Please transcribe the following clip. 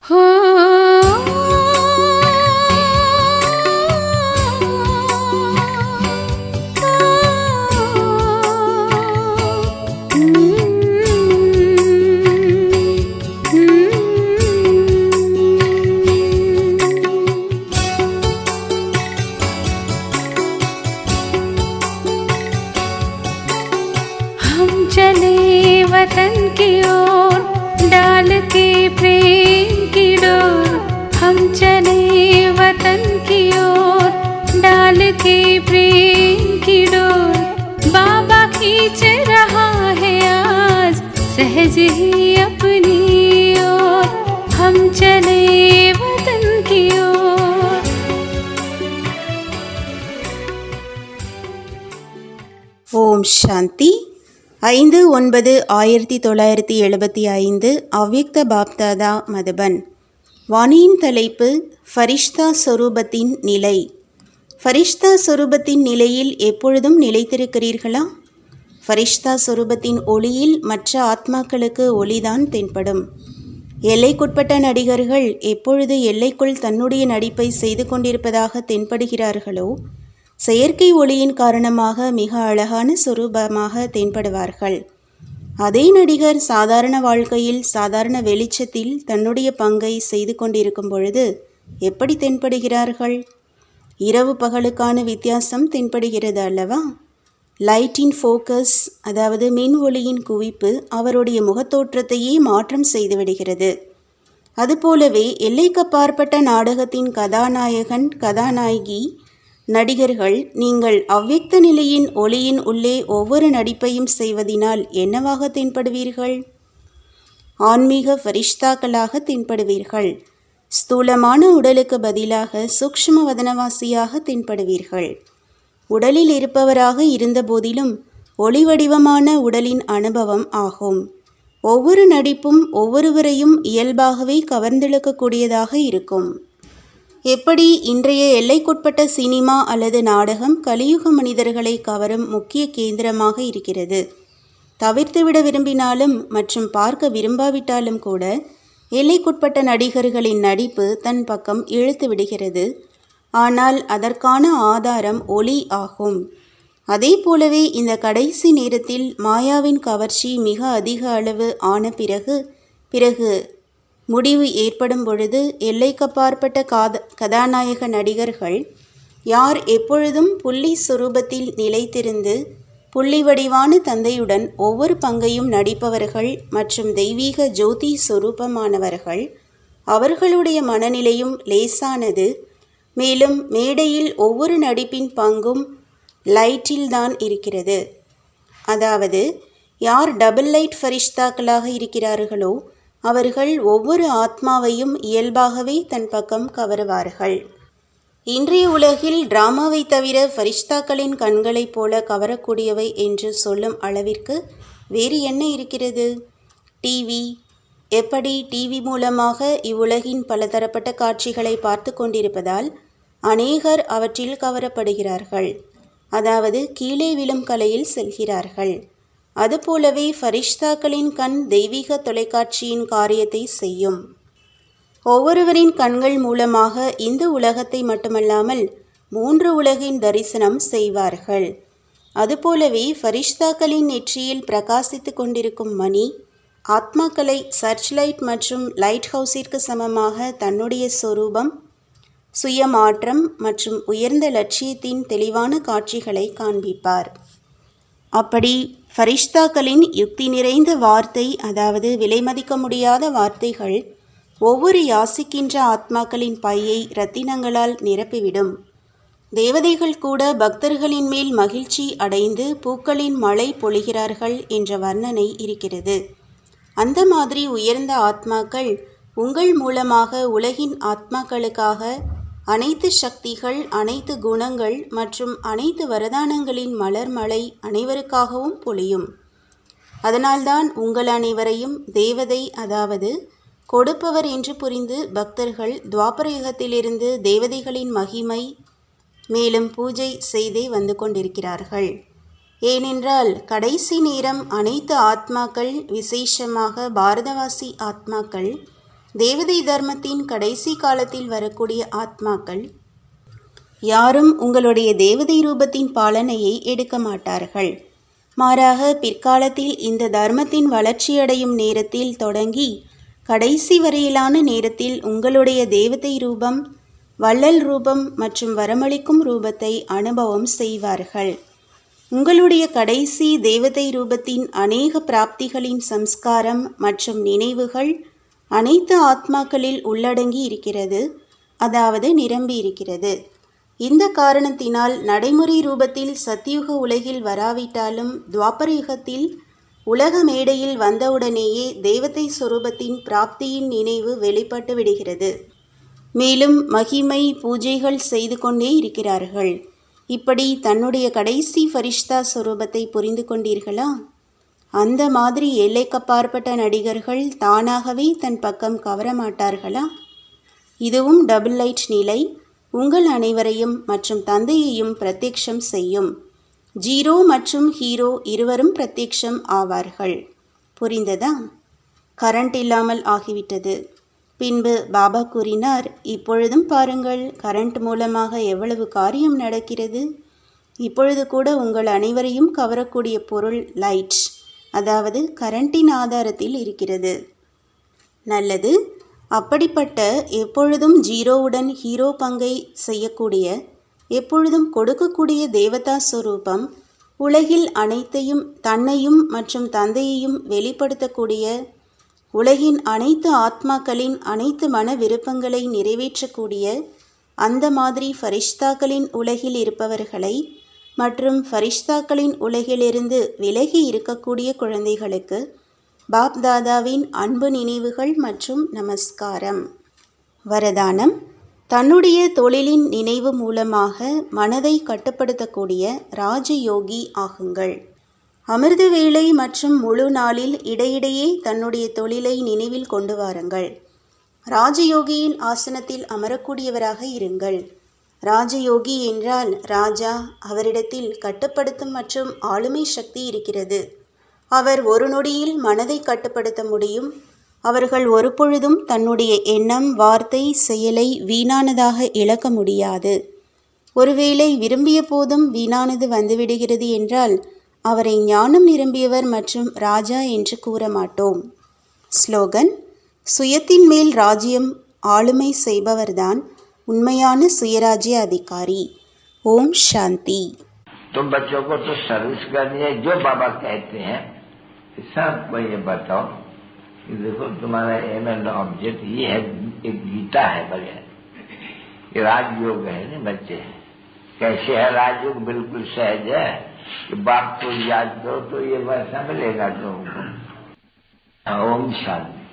चले वतन की ओर डाल के प्रेम की डोर, हम चले वतन की ओर डाल के प्रेम की डोर, बाबा खींच रहा है आज सहज ही अपनी ओर, हम चले वतन की ओर। ஓம் சாந்தி. 5/9/1975 அவ்யக்த பாப்தாதா மதுபன். வாணியின் தலைப்பு ஃபரிஷ்தா சொரூபத்தின் நிலை. ஃபரிஷ்தா சொரூபத்தின் நிலையில் எப்பொழுதும் நிலைத்திருக்கிறீர்களா? ஃபரிஷ்தா சொரூபத்தின் ஒளியில் மற்ற ஆத்மாக்களுக்கு ஒளிதான் தென்படும். எல்லைக்குட்பட்ட நடிகர்கள் எப்பொழுது எல்லைக்குள் தன்னுடைய நடிப்பை செய்து கொண்டிருப்பதாக தென்படுகிறார்களோ, செயற்கை ஒளியின் காரணமாக மிக அழகான சொரூபமாக தென்படுவார்கள். அதே நடிகர் சாதாரண வாழ்க்கையில் சாதாரண வெளிச்சத்தில் தன்னுடைய பங்கை செய்து கொண்டிருக்கும் பொழுது எப்படி தென்படுகிறார்கள்? இரவு பகலுக்கான வித்தியாசம் தென்படுகிறது அல்லவா? லைட்டின் ஃபோக்கஸ், அதாவது மின் ஒளியின் குவிப்பு அவருடைய முகத்தோற்றத்தையே மாற்றம் செய்துவிடுகிறது. அதுபோலவே எல்லைக்கப்பாற்பட்ட நாடகத்தின் கதாநாயகன் கதாநாயகி நடிகர்கள் நீங்கள் அவ்யக்த நிலையின் ஒளியின் உள்ளே ஒவ்வொரு நடிப்பையும் செய்வதினால் என்னவாக தென்படுவீர்கள்? ஆன்மீக ஃபரிஷ்தாக்களாக தென்படுவீர்கள். ஸ்தூலமான உடலுக்கு பதிலாக சூக்ஷ்ம வதனவாசியாக தென்படுவீர்கள். உடலில் இருப்பவராக இருந்த போதிலும் ஒளி வடிவமான உடலின் அனுபவம் ஆகும். ஒவ்வொரு நடிப்பும் ஒவ்வொருவரையும் இயல்பாகவே கவர்ந்தெழுக்கக்கூடியதாக இருக்கும். எப்படி இன்றைய எல்லைக்குட்பட்ட சினிமா அல்லது நாடகம் கலியுக மனிதர்களை கவரும் முக்கிய கேந்திரமாக இருக்கிறது. தவிர்த்துவிட விரும்பினாலும் மற்றும் பார்க்க விரும்பாவிட்டாலும் கூட எல்லைக்குட்பட்ட நடிகர்களின் நடிப்பு தன் பக்கம் இழுத்து விடுகிறது. ஆனால் அதற்கான ஆதாரம் ஒளி ஆகும். அதே போலவே இந்த கடைசி நேரத்தில் மாயாவின் கவர்ச்சி மிக அதிக அளவு ஆன பிறகு முடிவு ஏற்படும் பொழுது எல்லைக்கப்பாற்பட்ட கதாநாயக நடிகர்கள் யார் எப்பொழுதும் புள்ளி சுரூபத்தில் நிலைத்திருந்து புள்ளி வடிவான தந்தையுடன் ஒவ்வொரு பங்கையும் நடிப்பவர்கள் மற்றும் தெய்வீக ஜோதி சொரூபமானவர்கள், அவர்களுடைய மனநிலையும் லேசானது. மேலும் மேடையில் ஒவ்வொரு நடிப்பின் பங்கும் லைட்டில்தான் இருக்கிறது. அதாவது யார் டபுள் லைட் ஃபரிஷ்தாக்களாக இருக்கிறார்களோ அவர்கள் ஒவ்வொரு ஆத்மாவையும் இயல்பாகவே தன் பக்கம் கவருவார்கள். இன்றைய உலகில் டிராமாவை தவிர ஃபரிஷ்தாக்களின் கண்களைப் போல கவரக்கூடியவை என்று சொல்லும் அளவிற்கு வேறு என்ன இருக்கிறது? டிவி. எப்படி டிவி மூலமாக இவ்வுலகின் பலதரப்பட்ட காட்சிகளை பார்த்து கொண்டிருப்பதால் அநேகர் அவற்றில் கவரப்படுகிறார்கள். அதாவது கீழே விழும் கலையில் செல்கிறார்கள். அதுபோலவே ஃபரிஷ்தாக்களின் கண் தெய்வீக தொலைக்காட்சியின் காரியத்தை செய்யும். ஒவ்வொருவரின் கண்கள் மூலமாக இந்த உலகத்தை மட்டுமல்லாமல் 3 உலகின் தரிசனம் செய்வார்கள். அதுபோலவே ஃபரிஷ்தாக்களின் நெற்றியில் பிரகாசித்து கொண்டிருக்கும் மணி ஆத்மாக்களை சர்ச் லைட் மற்றும் லைட் ஹவுஸிற்கு சமமாக தன்னுடைய சொரூபம், சுயமாற்றம் மற்றும் உயர்ந்த லட்சியத்தின் தெளிவான காட்சிகளை காண்பிப்பார். அப்படி ஃபரிஷ்தாக்களின் யுக்தி நிறைந்த வார்த்தை, அதாவது விலைமதிக்க முடியாத வார்த்தைகள் ஒவ்வொரு யாசிக்கின்ற ஆத்மாக்களின் பையை இரத்தினங்களால் நிரப்பிவிடும். தேவதைகள் கூட பக்தர்களின் மேல் மகிழ்ச்சி அடைந்து பூக்களின் மழை பொழிகிறார்கள் என்ற வர்ணனை இருக்கிறது. அந்த மாதிரி உயர்ந்த ஆத்மாக்கள் உங்கள் மூலமாக உலகின் ஆத்மாக்களுக்காக அனைத்து சக்திகள், அனைத்து குணங்கள் மற்றும் அனைத்து வரதானங்களின் மலர் மழை அனைவருக்காகவும் பொழியும். அதனால்தான் உங்கள் அனைவரையும் தேவதை, அதாவது கொடுப்பவர் என்று புரிந்து பக்தர்கள் துவாபர யுகத்திலிருந்து தேவதைகளின் மகிமை மேலும் பூஜை செய்தே வந்து கொண்டிருக்கிறார்கள். ஏனென்றால் கடைசி நேரம் அனைத்து ஆத்மாக்கள், விசேஷமாக பாரதவாசி ஆத்மாக்கள் தேவதை தர்மத்தின் கடைசி காலத்தில் வரக்கூடிய ஆத்மாக்கள் யாரும் உங்களுடைய தேவதை ரூபத்தின் பாலனையை எடுக்க மாட்டார்கள். மாறாக பிற்காலத்தில் இந்த தர்மத்தின் வளர்ச்சியடையும் நேரத்தில் தொடங்கி கடைசி வரையிலான நேரத்தில் உங்களுடைய தேவதை ரூபம், வள்ளல் ரூபம் மற்றும் வரமளிக்கும் ரூபத்தை அனுபவம் செய்வார்கள். உங்களுடைய கடைசி தேவதை ரூபத்தின் அநேக பிராப்திகளின் சம்ஸ்காரம் மற்றும் நினைவுகள் அனைத்து ஆத்மாக்களில் உள்ளடங்கி இருக்கிறது, அதாவது நிரம்பி இருக்கிறது. இந்த காரணத்தினால் நடைமுறை ரூபத்தில் சத்தியுக உலகில் வராவிட்டாலும் துவாபர யுகத்தில் உலக மேடையில் வந்தவுடனேயே தேவதை சொரூபத்தின் பிராப்தியின் நினைவு வெளிப்பட்டு விடுகிறது. மேலும் மகிமை பூஜைகள் செய்து கொண்டே இருக்கிறார்கள். இப்படி தன்னுடைய கடைசி ஃபரிஷ்தா சொரூபத்தை புரிந்து கொண்டீர்களா? அந்த மாதிரி எல்லைக்கப்பாற்பட்ட நடிகர்கள் தானாகவே தன் பக்கம் கவரமாட்டார்களா? இதுவும் டபுள் லைட் நிலை உங்கள் அனைவரையும் மற்றும் தந்தையையும் பிரத்யக்ஷம் செய்யும். ஜீரோ மற்றும் ஹீரோ இருவரும் பிரத்யக்ஷம் ஆவார்கள். புரிந்ததா? கரண்ட் இல்லாமல் ஆகிவிட்டது. பின்பு பாபா கூறினார், இப்பொழுதும் பாருங்கள் கரண்ட் மூலமாக எவ்வளவு காரியம் நடக்கிறது. இப்பொழுது கூட உங்கள் அனைவரையும் கவரக்கூடிய பொருள் லைட், அதாவது கரண்டின் ஆதாரத்தில் இருக்கிறது. நல்லது. அப்படிப்பட்ட எப்பொழுதும் ஜீரோவுடன் ஹீரோ பங்கை செய்யக்கூடிய, எப்பொழுதும் கொடுக்கக்கூடிய தேவதா ஸ்வரூபம், உலகில் அனைத்தையும் தன்னையும் மற்றும் தந்தையையும் வெளிப்படுத்தக்கூடிய, உலகின் அனைத்து ஆத்மாக்களின் அனைத்து மன விருப்பங்களை நிறைவேற்றக்கூடிய அந்த மாதிரி ஃபரிஷ்தாக்களின் உலகில் இருப்பவர்களை மற்றும் ஃபரிஷ்தாக்களின் உலகிலிருந்து விலகி இருக்கக்கூடிய குழந்தைகளுக்கு பாப் தாதாவின் அன்பு நினைவுகள் மற்றும் நமஸ்காரம். வரதானம்: தன்னுடைய தொழிலின் நினைவு மூலமாக மனதை கட்டுப்படுத்தக்கூடிய ராஜயோகி ஆகுங்கள். அமிர்த வேளை மற்றும் முழு நாளில் இடையிடையே தன்னுடைய தொழிலை நினைவில் கொண்டு வாருங்கள். ராஜயோகியின் ஆசனத்தில் அமரக்கூடியவராக இருங்கள். ராஜயோகி என்றால் ராஜா, அவரிடத்தில் கட்டுப்படுத்தும் மற்றும் ஆளுமை சக்தி இருக்கிறது. அவர் ஒரு நொடியில் மனதை கட்டுப்படுத்த முடியும். அவர்கள் ஒருபொழுதும் தன்னுடைய எண்ணம், வார்த்தை, செயலை வீணானதாக இழக்க முடியாது. ஒருவேளை விரும்பிய போதும் வீணானது வந்துவிடுகிறது என்றால் அவரை ஞானம் நிரம்பியவர் மற்றும் ராஜா என்று கூற மாட்டோம். ஸ்லோகன்: சுயத்தின் மேல் ராஜ்யம் ஆளுமை செய்பவர்தான் உண்மையான சுயராஜ்ய அதிகாரி. ஓம் சாந்தி. तुम बच्चों को तो सर्विस करनी है, जो बाबा कहते हैं सबको ये बताओ कि देखो तुम्हारा एम एंड ऑब्जेक्ट ये है, एक गीता है बढ़िया, ये राजयोग है ना बच्चे। कैसे है राजयोग? बिल्कुल सहज है कि बाप को याद करो तो ये वैसा मिलेगा तुमको। ओम शांति।